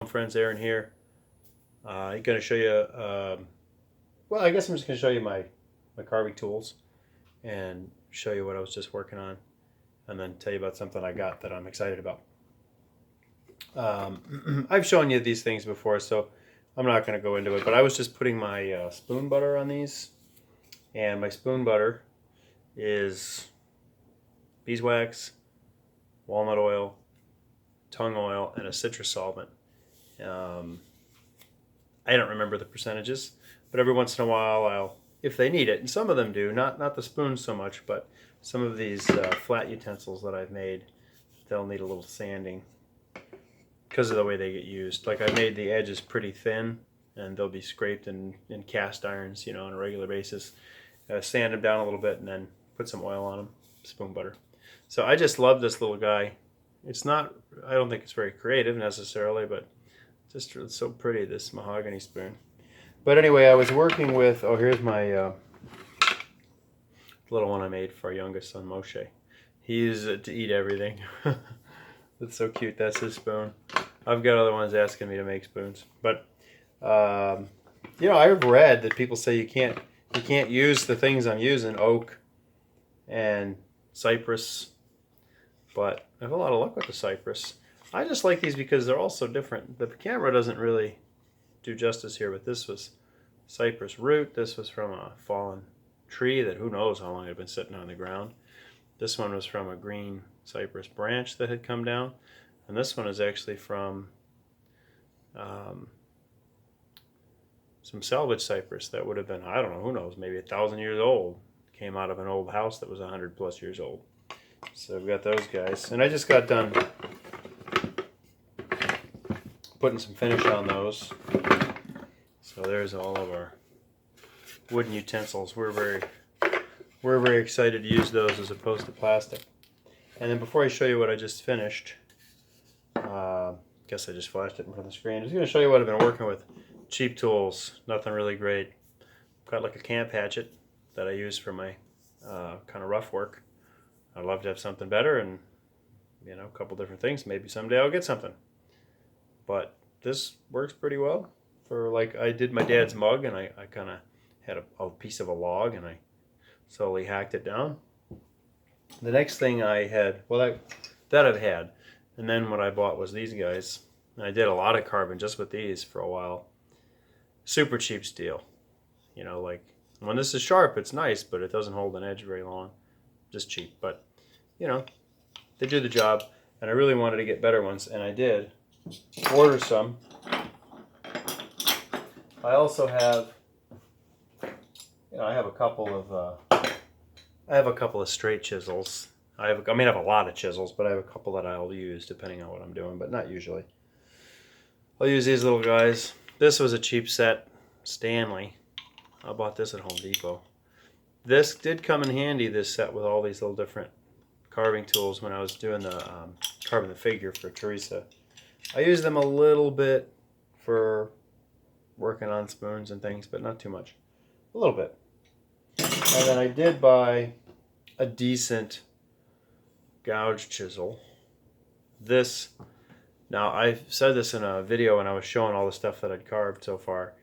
Friends, Aaron here. I'm going to show you, well, I guess I'm just going to show you my carving tools and show you what I was just working on, and then tell you about something I got that I'm excited about. I've shown you these things before, so I'm not going to go into it, but I was just putting my spoon butter on these, and my spoon butter is beeswax, walnut oil, tung oil, and a citrus solvent. I don't remember the percentages, but every once in a while if they need it, and some of them do, not the spoons so much, but some of these flat utensils that I've made, they'll need a little sanding because of the way they get used. Like I made the edges pretty thin, and they'll be scraped in cast irons, on a regular basis. Sand them down a little bit, and then put some oil on them, spoon butter. So I just love this little guy. I don't think it's very creative necessarily, but just it's so pretty, this mahogany spoon. But anyway, I was working with, here's my little one I made for our youngest son, Moshe. He uses it to eat everything. It's so cute. That's his spoon. I've got other ones asking me to make spoons. But, I've read that people say you can't use the things I'm using, oak and cypress. But I have a lot of luck with the cypress. I just like these because they're all so different. The camera doesn't really do justice here, but this was cypress root. This was from a fallen tree that who knows how long it had been sitting on the ground. This one was from a green cypress branch that had come down. And this one is actually from some salvage cypress that would have been, I don't know, who knows, maybe 1,000 years old. Came out of an old house that was 100 plus years old. So we've got those guys. And I just got done putting some finish on those. So there's all of our wooden utensils. We're very excited to use those as opposed to plastic. And then before I show you what I just finished, guess I just flashed it in front of the screen. I'm just going to show you what I've been working with. Cheap tools, nothing really great. Got like a camp hatchet that I use for my kind of rough work. I'd love to have something better, and a couple different things. Maybe someday I'll get something. But this works pretty well. For like, I did my dad's mug, and I kind of had a piece of a log, and I slowly hacked it down. The next thing I had, that I've had, and then what I bought was these guys. And I did a lot of carving just with these for a while. Super cheap steel. Like when this is sharp, it's nice, but it doesn't hold an edge very long. Just cheap, but they do the job, and I really wanted to get better ones, and I did order some. I also have, I have a couple of straight chisels. I have a lot of chisels, but I have a couple that I'll use depending on what I'm doing, but not usually. I'll use these little guys. This was a cheap set, Stanley. I bought this at Home Depot. This did come in handy, this set with all these little different carving tools when I was doing the carving the figure for Teresa. I used them a little bit for working on spoons and things, but not too much. A little bit. And then I did buy a decent gouge chisel. Now I said this in a video when I was showing all the stuff that I'd carved so far.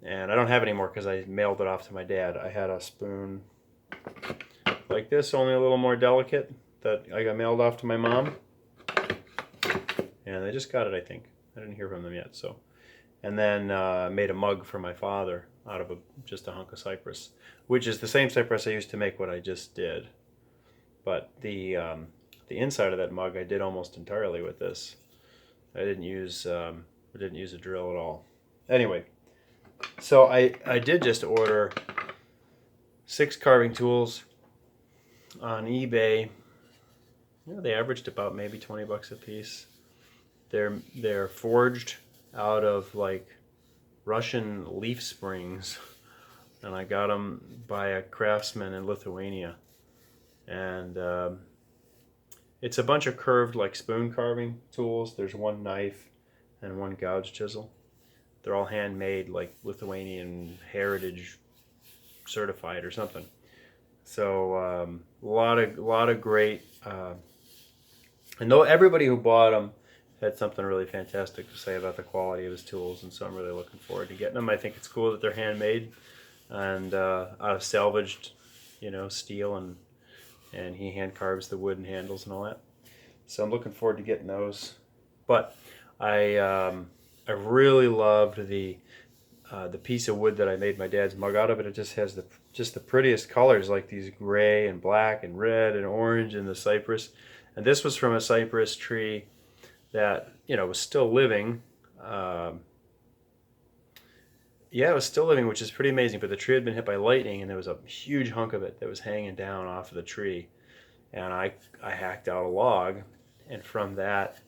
And I don't have any more because I mailed it off to my dad. I had a spoon like this, only a little more delicate, that I got mailed off to my mom. And they just got it, I think. I didn't hear from them yet. So, and then made a mug for my father out of just a hunk of cypress, which is the same cypress I used to make what I just did. But the inside of that mug I did almost entirely with this. I didn't use a drill at all. Anyway. So I did just order 6 carving tools on eBay. They averaged about maybe 20 bucks a piece. They're forged out of like Russian leaf springs, and I got them by a craftsman in Lithuania. And it's a bunch of curved like spoon carving tools. There's one knife and one gouge chisel. They're all handmade, like Lithuanian heritage certified or something. So a lot of great. I know everybody who bought them had something really fantastic to say about the quality of his tools, and so I'm really looking forward to getting them. I think it's cool that they're handmade and out of salvaged, steel, and he hand carves the wooden handles and all that. So I'm looking forward to getting those. But I really loved the piece of wood that I made my dad's mug out of. It just has the prettiest colors, like these gray and black and red and orange and the cypress. And this was from a cypress tree that was still living. Yeah, it was still living, which is pretty amazing. But the tree had been hit by lightning, and there was a huge hunk of it that was hanging down off of the tree. And I hacked out a log, and from that,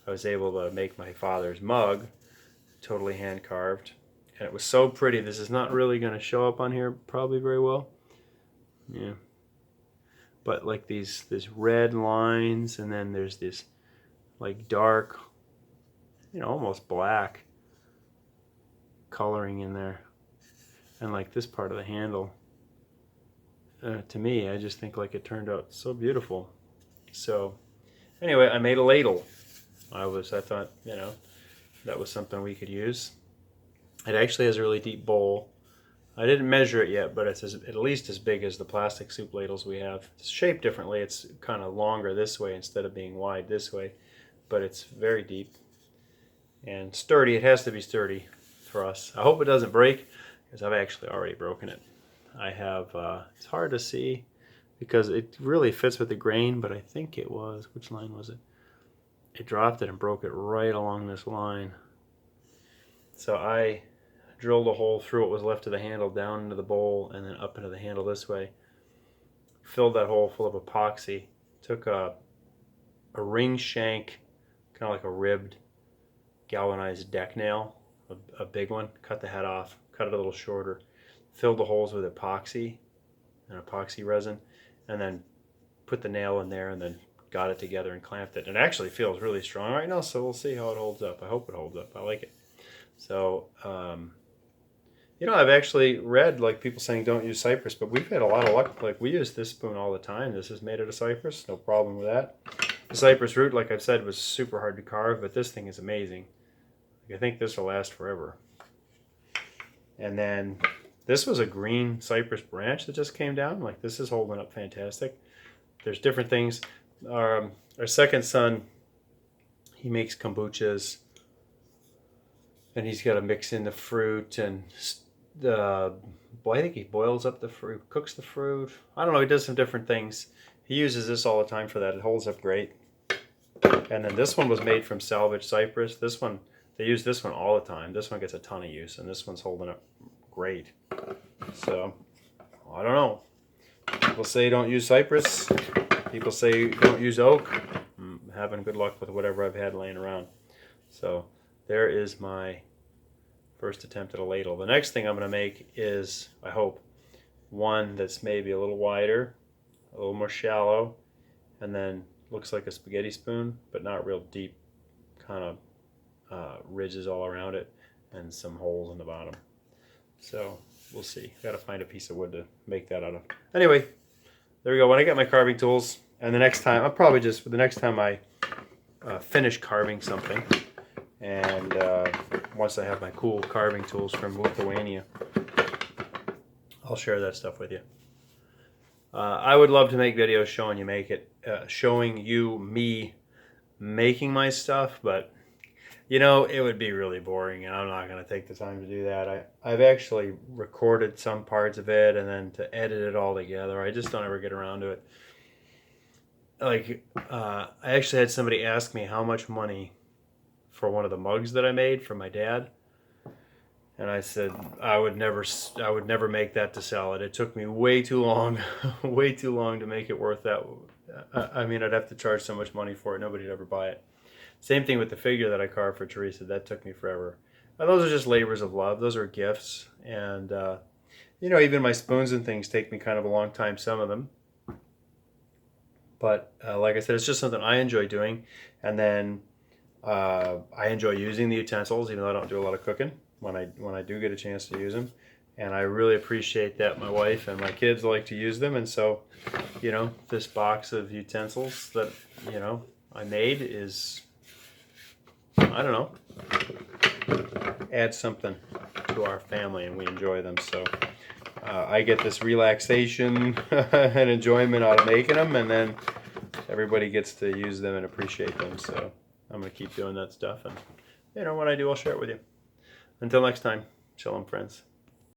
I was able to make my father's mug, totally hand carved. And it was so pretty. This is not really going to show up on here probably very well. Yeah. But like this red lines, and then there's this like dark, almost black coloring in there. And like this part of the handle, to me, I just think like it turned out so beautiful. So anyway, I made a ladle. I thought, that was something we could use. It actually has a really deep bowl. I didn't measure it yet, but it's at least as big as the plastic soup ladles we have. It's shaped differently. It's kind of longer this way instead of being wide this way, but it's very deep and sturdy. It has to be sturdy for us. I hope it doesn't break, because I've actually already broken it. I have, it's hard to see because it really fits with the grain, but I think it was, which line was it? It dropped it and broke it right along this line. So I drilled a hole through what was left of the handle down into the bowl and then up into the handle this way. Filled that hole full of epoxy. Took a ring shank, kind of like a ribbed galvanized deck nail, a big one, cut the head off, cut it a little shorter, filled the holes with epoxy and epoxy resin, and then put the nail in there and then got it together and clamped it. It actually feels really strong right now, so we'll see how it holds up. I hope it holds up. I like it. So, I've actually read like people saying don't use cypress, but we've had a lot of luck. Like we use this spoon all the time. This is made out of cypress, no problem with that. The cypress root, like I've said, was super hard to carve, but this thing is amazing. I think this will last forever. And then this was a green cypress branch that just came down. Like this is holding up fantastic. There's different things. Our second son, he makes kombuchas, and he's got to mix in the fruit, and I think he boils up the fruit, cooks the fruit. I don't know, he does some different things. He uses this all the time for that. It holds up great. And then this one was made from salvaged cypress. This one, they use this one all the time. This one gets a ton of use, and this one's holding up great. So, I don't know. People say don't use cypress. People say don't use oak. I'm having good luck with whatever I've had laying around. So, there is my first attempt at a ladle. The next thing I'm going to make is, I hope, one that's maybe a little wider, a little more shallow, and then looks like a spaghetti spoon, but not real deep, kind of ridges all around it, and some holes in the bottom. So we'll see. Got to find a piece of wood to make that out of. Anyway, there we go. When I get my carving tools, and the next time, the next time I finish carving something, and once I have my cool carving tools from Lithuania, I'll share that stuff with you. I would love to make videos showing you me making my stuff, but it would be really boring, and I'm not going to take the time to do that. I've actually recorded some parts of it, and then to edit it all together, I just don't ever get around to it. Like, I actually had somebody ask me how much money for one of the mugs that I made for my dad, and I said I would never make that to sell it. It took me way too long, way too long to make it worth that. I mean, I'd have to charge so much money for it, nobody'd ever buy it. Same thing with the figure that I carved for Teresa. That took me forever. Those are just labors of love. Those are gifts, and even my spoons and things take me kind of a long time. Some of them, but like I said, it's just something I enjoy doing, and then I enjoy using the utensils, even though I don't do a lot of cooking. When I do get a chance to use them, and I really appreciate that my wife and my kids like to use them, and so this box of utensils that I made is I don't know, add something to our family, and we enjoy them. So I get this relaxation and enjoyment out of making them, and then everybody gets to use them and appreciate them. So I'm gonna keep doing that stuff, and when I do, I'll share it with you. Until next time, shalom, friends.